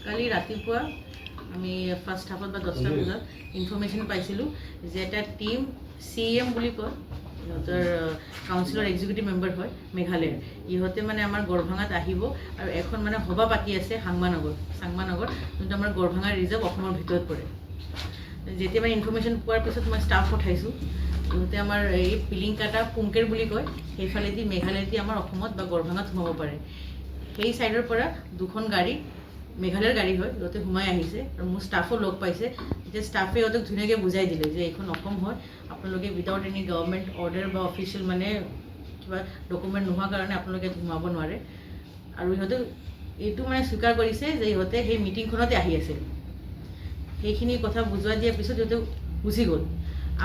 কালি ৰাতিপুৱা আমি ফাৰ্ষ্ট হাফত বা 10টা বজাত ইনফৰমেশ্যন পাইছিলোঁ যে এটা টীম CEM বুলি কয়, ইহঁতৰ কাউন্সিলৰ এক্সিকিউটিভ মেম্বাৰ হয় মেঘালয়ৰ। ইহঁতে মানে আমাৰ গড়ভাঙাত আহিব আৰু এখন মানে সভা পাতি আছে চাংমানগৰ, যোনটো আমাৰ গড়ভাঙা ৰিজাৰ্ভ অসমৰ ভিতৰত পৰে। যেতিয়া মানে ইনফৰমেশ্যন পোৱাৰ পিছত মই ষ্টাফ পঠাইছোঁ। ইহঁতে আমাৰ এই পিলিংকাটা পুংকেৰ বুলি কয়, সেইফালেদি মেঘালয়দি আমাৰ অসমত বা গড়ভাঙাত সোমাব পাৰে। সেই ছাইডৰ পৰা দুখন গাড়ী, মেঘালয়ৰ গাড়ী হয়, ইহঁতে সোমাই আহিছে আৰু মোৰ ষ্টাফো লগ পাইছে। এতিয়া ষ্টাফে ইহঁতক ধুনীয়াকৈ বুজাই দিলে যে এইখন অসম হয়, আপোনালোকে উইদাউট এনি গভৰ্ণমেণ্ট অৰ্ডাৰ বা অফিচিয়েল মানে কিবা ডকুমেণ্ট নোহোৱাৰ কাৰণে আপোনালোকে সোমাব নোৱাৰে। আৰু ইহঁতে এইটো মানে স্বীকাৰ কৰিছে যে ইহঁতে সেই মিটিংখনতে আহি আছিল। সেইখিনি কথা বুজোৱা দিয়াৰ পিছত ইহঁতে গুচি গ'ল।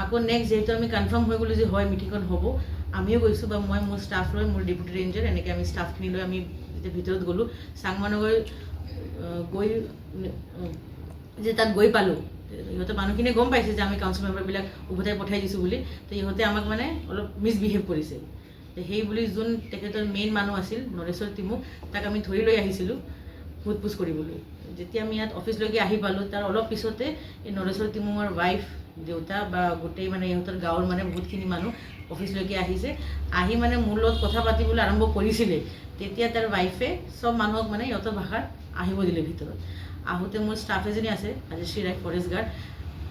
আকৌ নেক্সট যিহেতু আমি কনফাৰ্ম হৈ গ'লোঁ যে হয় মিটিংখন হ'ব, আমিও গৈছোঁ বা মই মোৰ ষ্টাফ লৈ মোৰ ডেপুটি ৰেঞ্জাৰ এনেকৈ আমি ষ্টাফখিনি লৈ আমি যেতিয়া ভিতৰত গ'লোঁ চাংমানগৰ গৈ যে তাত গৈ পালোঁ, ইহঁতে মানুহখিনিয়ে গম পাইছে যে আমি কাউন্সিল মেম্বাৰবিলাক উভতাই পঠাই দিছোঁ বুলি। তো ইহঁতে আমাক মানে অলপ মিছবিহেভ কৰিছে। সেই বুলি যোন তেখেতৰ মেইন মানুহ আছিল নৰেশ্বৰ টিমুক, তাক আমি ধৰি লৈ আহিছিলোঁ সোধ-পোছ কৰিবলৈ। যেতিয়া আমি ইয়াত অফিচলৈকে আহি পালোঁ, তাৰ অলপ পিছতে এই নৰেশ্বৰ টিমুঙৰ ৱাইফ, দেউতা বা গোটেই মানে ইহঁতৰ গাঁৱৰ মানে বহুতখিনি মানুহ অফিচলৈকে আহিছে। আহি মানে মোৰ লগত কথা পাতিবলৈ আৰম্ভ কৰিছিলে, তেতিয়া তাৰ ৱাইফে চব মানুহক মানে ইহঁতৰ ভাষাত আহিব দিলে ভিতৰত। আহোঁতে মোৰ ষ্টাফ এজনী আছে ৰাজশ্ৰী ৰায়, ফৰেষ্ট গাৰ্ড,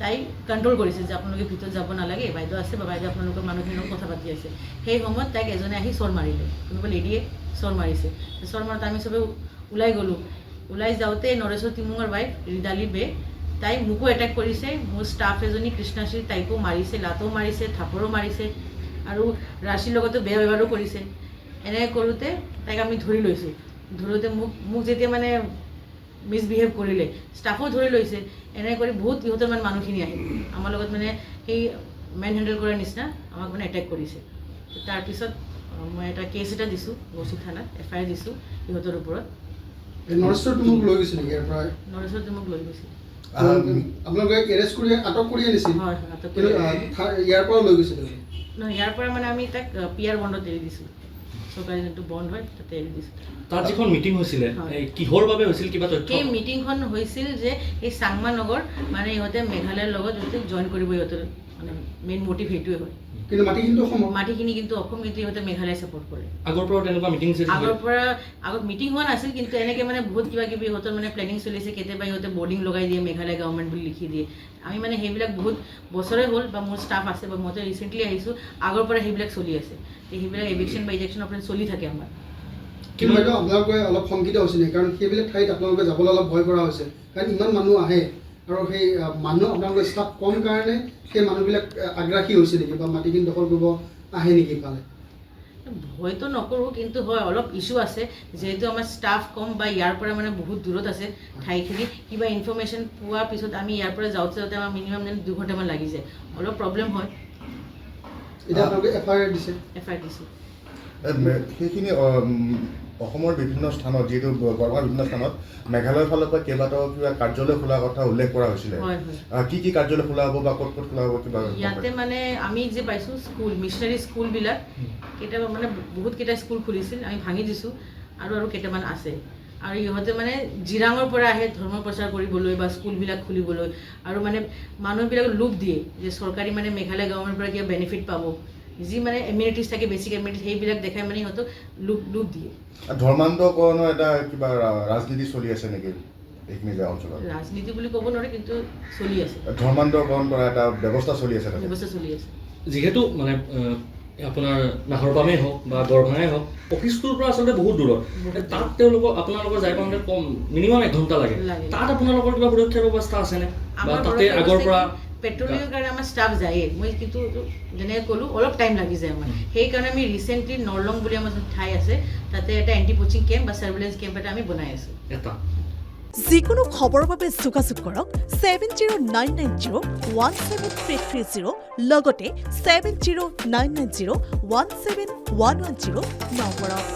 তাই কণ্ট্ৰল কৰিছে যে আপোনালোকে ভিতৰত যাব নালাগে, বাইদেউ আছে বা বাইদেউ আপোনালোকৰ মানুহখিনিৰ লগত কথা পাতি আছে। সেই সময়ত তাইক এজনে আহি চৰ মাৰিলে, কোনোবা লেডিয়ে চৰ মাৰিছে। চৰ মাৰোঁতে আমি চবে ওলাই গ'লোঁ। ওলাই যাওঁতে নৰেশ্বৰ টিমুঙৰ ৱাইফ ৰিদালি বে, তাই মোকো এটেক কৰিছে। মোৰ ষ্টাফ এজনী কৃষ্ণাশ্ৰী, তাইকো মাৰিছে, লাতো মাৰিছে, থাপৰো মাৰিছে আৰু ৰাশিৰ লগতো বেয়া ব্যৱহাৰো কৰিছে। এনেকৈ কৰোঁতে তাইক আমি ধৰি লৈছোঁ। ধৰোঁতে মোক যেতিয়া মানে মিছবিহেভ কৰিলে, ষ্টাফো ধৰি লৈছে। এনেকৈ কৰি বহুত ইহঁতৰ মানে মানুহখিনি আহিল আমাৰ লগত, মানে সেই মেন হেণ্ডেল কৰাৰ নিচিনা আমাক মানে এটেক কৰিছে। তাৰপিছত মই এটা কেছ এটা দিছোঁ গড়চুক থানাত, FIR দিছোঁ ইহঁতৰ ওপৰত। নৰেশ্বৰ টিমুক লৈ গৈছিল নেকি ইয়াৰ পৰা? নৰেশ্বৰ টিমুক লৈ গৈছিল। আপোনালোকে এৰেষ্ট কৰি আটক কৰি আনিছিল? হয়, আটক কৰি ইয়াৰ পৰা লৈ গৈছিল? নহয়, ইয়াৰ পৰা মানে আমি তাক PR বণ্ডত এৰি দিছোঁ। চৰকাৰী যোনটো বণ্ড হয় তাতে এৰি দিছোঁ। তাত যিখন মিটিং হৈছিলে কিহৰ বাবে হৈছিল কিবা তথ্য? সেই মিটিংখন হৈছিল যে এই চাংমানগৰ মানে ইহঁতে মেঘালয়ৰ লগত যদি জইন কৰিব, ইহঁতৰ মানে মেইন মটিভ সেইটোৱে হয়। কিন্তু মাটিখিনি কিন্তু অসম, কিন্তু ইহঁতে মেঘালয় ছাপোৰ্ট কৰে। আগৰ পৰা তেনেকুৱা মিটিং হৈছিল? আগত মিটিং হোৱা নাছিল, কিন্তু এনেকৈ মানে বহুত কিবা কিবি ইহঁতৰ মানে প্লেনিং চলিছে। কেতিয়াবা ইহঁতে বৰ্ডিং লগাই দিয়ে, মেঘালয় গভৰ্ণমেণ্ট বুলি লিখি দিয়ে। আমি মানে সেইবিলাক বহুত বছৰে হ'ল বা মোৰ ষ্টাফ আছে বা মইতো ৰিচেণ্টলি আহিছোঁ, আগৰ পৰা সেইবিলাক চলি আছে। সেইবিলাক এভিকশ্যন বা ইজেকশ্যন অপাৰেশ্যন চলি থাকে আমাৰ। কিন্তু বাইদেউ আপোনালোকে অলপ শংকিত হৈছে নেকি? কাৰণ সেইবিলাক ঠাইত আপোনালোকে যাবলৈ অলপ ভয় কৰা হৈছে, কাৰণ ইমান মানুহ আহে আৰু সেই মানুহ আপোনালোকৰ ষ্টাফ কম কাৰণে সেই মানুহবিলাক আগ্ৰাসী হৈছে নেকি বা মাটিখিনি দখল কৰিব আহে নেকি পালে? ভয়তো নকৰোঁ, কিন্তু হয় অলপ ইছ্যু আছে। যিহেতু আমাৰ ষ্টাফ কম বা ইয়াৰ পৰা মানে বহুত দূৰত আছে ঠাইখিনি, কিবা ইনফৰমেশ্যন পোৱাৰ পিছত আমি ইয়াৰ পৰা যাওঁতে আমাৰ মিনিমাম 2 ঘণ্টামান লাগি যায়, অলপ প্ৰব্লেম হয়। এতিয়া আপোনালোকে FIR দিছে? FIR দিছোঁ। সেইখিনি অসমৰ বিভিন্ন স্থানত, যিহেতু গড়গাঁৱৰ বিভিন্ন স্থানত মেঘালয়ৰ ফালৰ পৰা কেইবাটাও কিবা কাৰ্যালয় খোলাৰ কথা উল্লেখ কৰা হৈছিলে। কি কাৰ্যালয় খোলা হ'ব বা ক'ত ক'ত খোলা হ'ব কিবা? ইয়াতে মানে আমি যে পাইছোঁ স্কুল, মিছনাৰী স্কুলবিলাক কেতিয়াবা মানে বহুতকেইটা স্কুল খুলিছিল, আমি ভাঙি দিছোঁ আৰু কেইটামান আছে। আৰু ইহঁতে মানে জিৰাঙৰ পৰা আহে ধৰ্ম প্ৰচাৰ কৰিবলৈ বা স্কুলবিলাক খুলিবলৈ, আৰু মানে মানুহবিলাকক লোভ দিয়ে যে চৰকাৰী মানে মেঘালয় গভৰ্ণমেণ্টৰ পৰা কিবা বেনিফিট পাব, যি মানে এমিনিটিজ থাকে, বেছিক এমিনিটিজ, সেইবিলাক দেখাই মানে সিহঁতক লোভ দিয়ে। ধৰ্মান্তকৰণৰ এটা কিবা ৰাজনীতি চলি আছে নেকি এইখিনি অঞ্চলত? ৰাজনীতি বুলি ক'ব নোৱাৰে, কিন্তু চলি আছে। ধৰ্মান্তকৰণ কৰা এটা ব্যৱস্থা চলি আছে? যিহেতু মানে আপোনাৰ নাহৰপামেই হওক বা গড়ভাঙাই হওক, অফিচটোৰ পৰা আচলতে বহুত দূৰত, তাত আপোনালোকৰ যাই পাওঁতে কম মিনিমাম 1 ঘণ্টা লাগে। তাত আপোনালোকৰ কিবা সুৰক্ষাৰ ব্যৱস্থা আছেনে? বা তাতে আগৰ পৰা পেট্ৰলিঙৰ কাৰণে আমাৰ ষ্টাফ যায়েই, মই কিন্তু যেনেকৈ ক'লোঁ অলপ টাইম লাগি যায় আমাৰ। সেইকাৰণে আমি ৰিচেণ্টলি নৰলং বুলি আমাৰ ঠাই আছে, তাতে এটা এণ্টি পচিং কেম্প বা ছাৰ্ভেলেঞ্চ কেম্প এটা আমি বনাই আছোঁ। যিকোনো খবৰৰ বাবে যোগাযোগ কৰক 7099017330, লগতে 7099017110 নম্বৰত।